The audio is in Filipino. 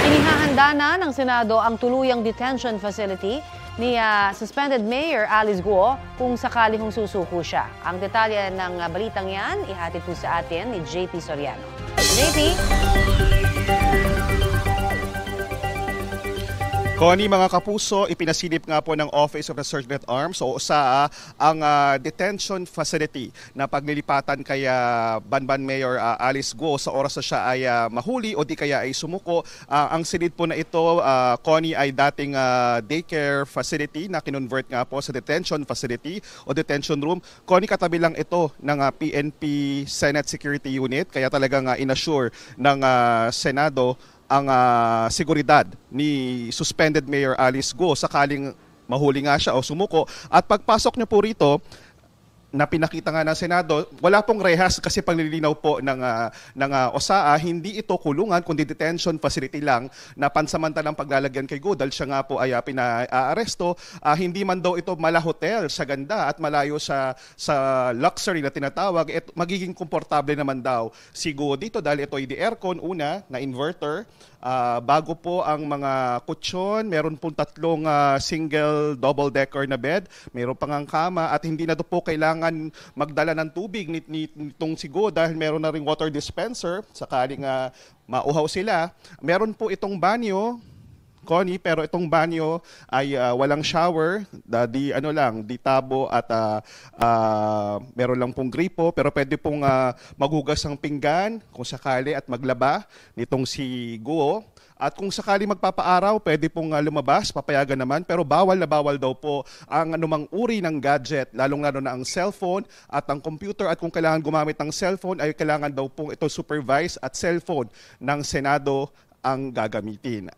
Inihahanda na ng Senado ang tuluyang detention facility ni suspended Mayor Alice Guo kung sakali hong susuko siya. Ang detalye ng balitang yan, ihatid po sa atin ni JP Soriano. JP? Connie, mga kapuso, ipinasilip nga po ng Office of the Sergeant at Arms o OSAA ang detention facility na paglilipatan kay Banban Mayor Alice Guo sa oras na siya ay mahuli o di kaya ay sumuko. Ang silid po na ito, Connie, ay dating daycare facility na kinonvert nga po sa detention facility o detention room. Connie, katabi lang ito ng PNP Senate Security Unit, kaya talagang inassure ng Senado ang seguridad ni suspended Mayor Alice Guo sakaling mahuli nga siya o sumuko. At pagpasok niya po rito, na pinakita nga ng Senado, wala pong rehas kasi paglilinaw po ng OSAA, hindi ito kulungan kundi detention facility lang na pansamantalang paglalagyan kay Guo dahil siya nga po ay pinaaresto. Hindi man daw ito mala hotel sa ganda at malayo sa luxury na tinatawag, magiging komportable naman daw si Guo dito dahil ito ay di aircon una na inverter. Bago po ang mga kutsyon, meron pong 3 single double-decker na bed, meron pang ang kama at hindi na do po kailangan magdala ng tubig nitong si Guo dahil meron na ring water dispenser sakaling mauhaw sila. Meron po itong banyo, Connie, pero itong banyo ay walang shower, di tabo at meron lang pong gripo, pero pwede pong maghugas ng pinggan kung sakali at maglaba nitong si Guo. At kung sakali magpapaaraw, pwede pong lumabas, papayagan naman, pero bawal na bawal daw po ang anumang uri ng gadget, lalong-lalo na ang cellphone at ang computer. At kung kailangan gumamit ng cellphone, ay kailangan daw pong ito supervise at cellphone ng Senado ang gagamitin.